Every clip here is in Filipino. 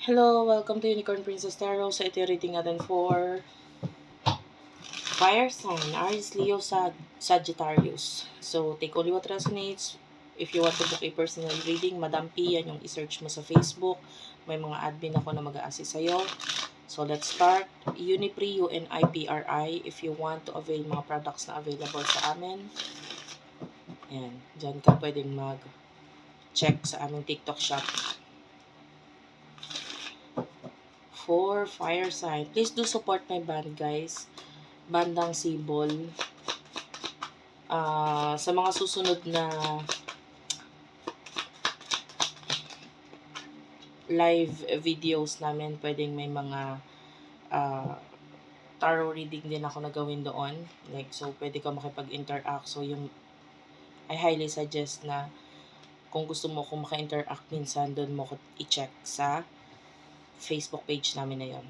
Hello, welcome to Unicorn Princess Tarot. So ito yung reading natin for Fire Sign, Aries, Leo, Sagittarius. So take only what resonates. If you want to book a personal reading, Madam P, yan yung isearch mo sa Facebook. May mga admin ako na mag-a-assist sa'yo. So let's start. Unipri, UNIPRI, if you want to avail mga products na available sa amin. Ayan, dyan ka pwedeng mag-check sa aming TikTok shop. For Fire Sign, please do support my band, guys. Bandang Sibol. Sa mga susunod na live videos namin, pwedeng may mga tarot reading din ako na gawin doon. Like, so, pwede ka makipag-interact. So, I highly suggest na kung gusto mo kung maka-interact minsan, doon mo ko i-check sa Facebook page namin na yon.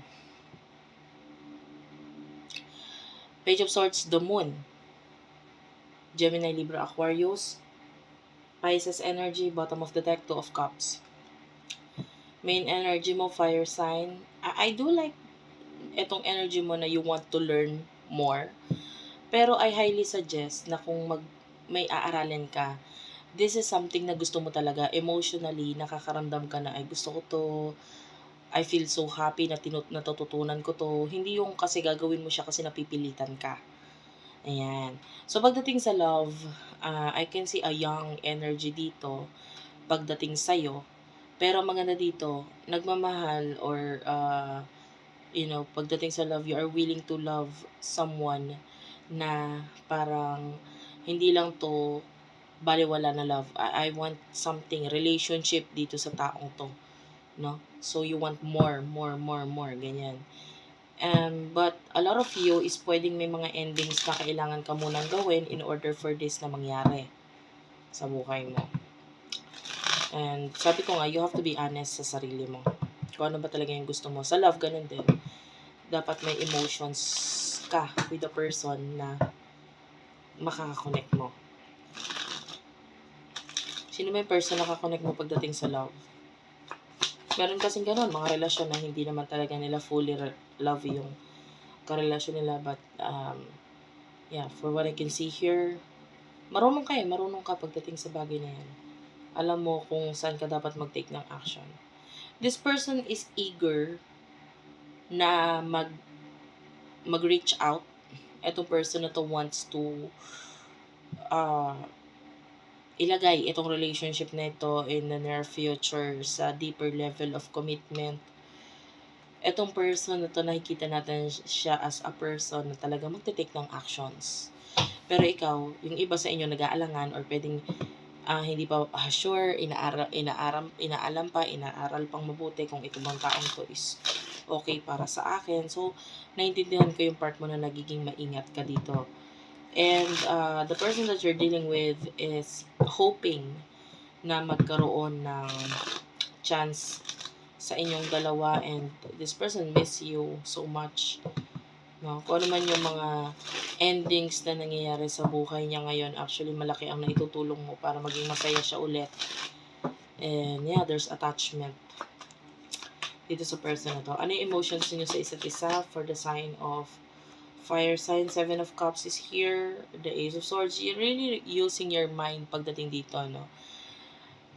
Page of Swords, the Moon. Gemini, Libra, Aquarius. Pisces energy, bottom of the deck, Two of Cups. Main energy mo, fire sign. I do like etong energy mo na you want to learn more. Pero I highly suggest na kung may aaralin ka, this is something na gusto mo talaga. Emotionally, nakakaramdam ka na, ay gusto ko to, I feel so happy na natututunan ko to. Hindi yung kasi gagawin mo siya kasi napipilitan ka. Ayan. So, pagdating sa love, I can see a young energy dito pagdating sa'yo. Pero maganda dito, nagmamahal or, pagdating sa love, you are willing to love someone na parang hindi lang to baliwala na love. I want something, relationship dito sa taong to. No? So, you want more, ganyan. But a lot of you is pwedeng may mga endings na kailangan ka munang gawin in order for this na mangyari sa buhay mo. And sabi ko nga, you have to be honest sa sarili mo. Kung ano ba talaga yung gusto mo. Sa love, ganun din. Dapat may emotions ka with the person na makakakonect mo. Sino may person na kakonect mo pagdating sa love? Meron kasing ganun, mga relasyon na hindi naman talaga nila fully love yung karelasyon nila. But, for what I can see here, marunong ka pagdating sa bagay na yan. Alam mo kung saan ka dapat mag-take ng action. This person is eager na mag-reach out. Etong person na to wants to ilagay itong relationship na ito in the near future sa deeper level of commitment. Etong person na to, nakikita natin siya as a person na talaga magte-take ng actions. Pero ikaw, yung iba sa inyo nag-aalangan or pwedeng hindi pa sure, inaaral pang mabuti kung ito bang taong to is okay para sa akin. So, naiintindihan ko yung part mo na nagiging maingat ka dito. And the person that you're dealing with is hoping na magkaroon ng chance sa inyong dalawa, and this person miss you so much. No? Kung ano man yung mga endings na nangyayari sa buhay niya ngayon, actually malaki ang naitutulong mo para maging masaya siya ulit. And there's attachment dito sa person na to. Ano yung emotions niyo sa isa't isa for the sign of fire sign? Seven of Cups is here. The Ace of Swords. You're really using your mind pagdating dito, no?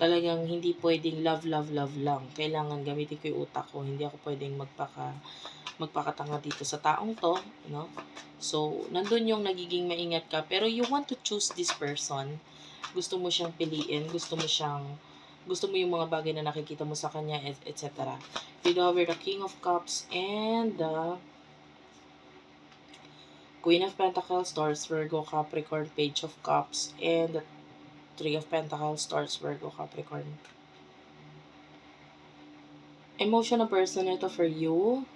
Talagang hindi pwedeng love lang. Kailangan gamitin ko yung utak ko. Hindi ako pwedeng magpakatanga dito sa taong to, no? So, nandun yung nagiging maingat ka. Pero you want to choose this person. Gusto mo siyang piliin. Gusto mo yung mga bagay na nakikita mo sa kanya, etc. You have the King of Cups and the Queen of Pentacles, Taurus, Virgo, Capricorn, Page of Cups, and the Three of Pentacles, Taurus, Virgo, Capricorn. Emotional person ito for you.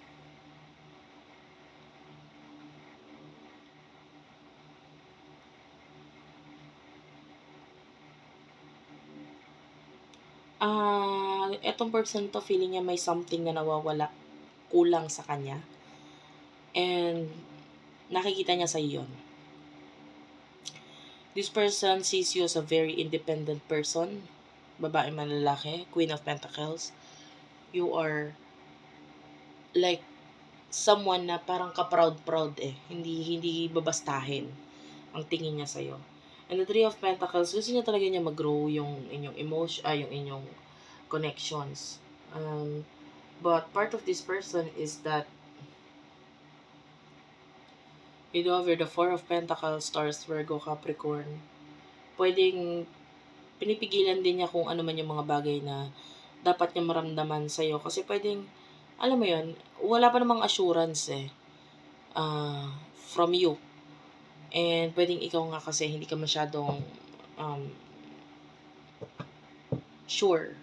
Etong person to, feeling niya may something na nawawala, kulang sa kanya. And nakikita niya sa iyon. This person sees you as a very independent person. Babae man lalaki, Queen of Pentacles. You are like, someone na parang ka-proud-proud eh. Hindi babastahin ang tingin niya sa'yo. And the Three of Pentacles, gusto niya talaga niya mag-grow yung inyong yung inyong connections. But part of this person is that you know, over the Four of Pentacles, Taurus, Virgo, Capricorn, pwedeng pinipigilan din niya kung ano man yung mga bagay na dapat niya maramdaman sa'yo. Kasi pwedeng, alam mo yun, wala pa namang assurance eh, from you. And pwedeng ikaw nga kasi hindi ka masyadong sure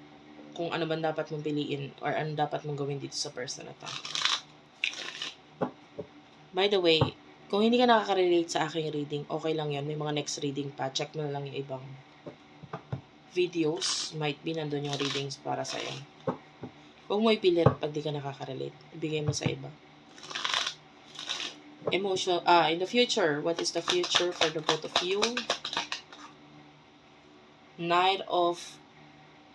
kung ano ba dapat mong piliin or ano dapat mong gawin dito sa person na to. By the way, kung hindi ka nakaka-relate sa aking reading, okay lang yun. May mga next reading pa. Check mo na lang yung ibang videos. Might be nandun yung readings para sa'yo. Huwag mo ipilit pag di ka nakaka-relate. Ibigay mo sa iba. In the future, what is the future for the both of you? Knight of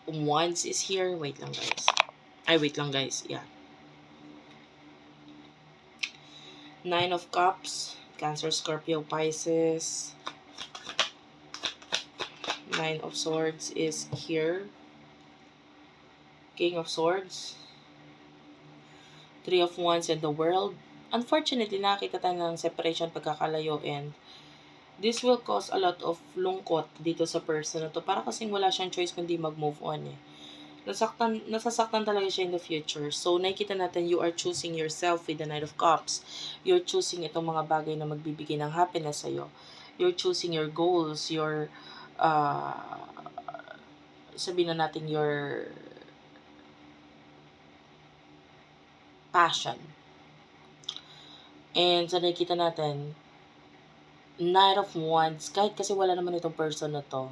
Wands is here. Wait lang guys. Yeah. Nine of Cups. Cancer, Scorpio, Pisces. Nine of Swords is here. King of Swords. Three of Wands and the World. Unfortunately, nakita tayo ng separation, pagkakalayo, and this will cause a lot of lungkot dito sa person na to. Para kasing wala siyang choice kundi mag-move on eh. Nasasaktan talaga siya in the future. So, nakikita natin, you are choosing yourself with the Knight of Cups. You're choosing itong mga bagay na magbibigay ng happiness sa'yo. You're choosing your goals, your, sabihin na natin, your passion. And sa nakikita natin, Knight of Wands, kahit kasi wala naman itong person na to,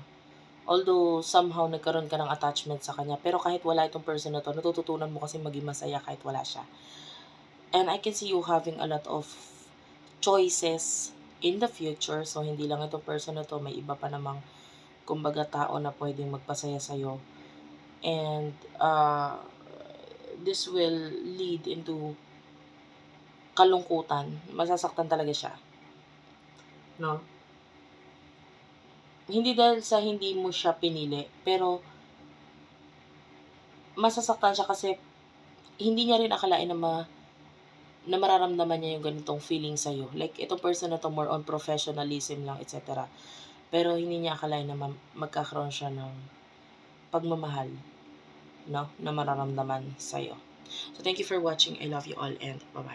although somehow nagkaroon ka ng attachment sa kanya, pero kahit wala itong person na to, natututunan mo kasi maging masaya kahit wala siya. And I can see you having a lot of choices in the future. So, hindi lang itong person na to, may iba pa namang, kumbaga, tao na pwedeng magpasaya sa'yo. And, this will lead into kalungkutan. Masasaktan talaga siya. No? Hindi dahil sa hindi mo siya pinili, pero masasaktan siya kasi hindi niya rin akalain na mararamdaman niya yung ganitong feeling sa'yo. Like, itong person na to more on professionalism lang, etc. Pero hindi niya akalain na magkakaroon siya ng pagmamahal, no? Na mararamdaman sa'yo. So, thank you for watching. I love you all and bye-bye.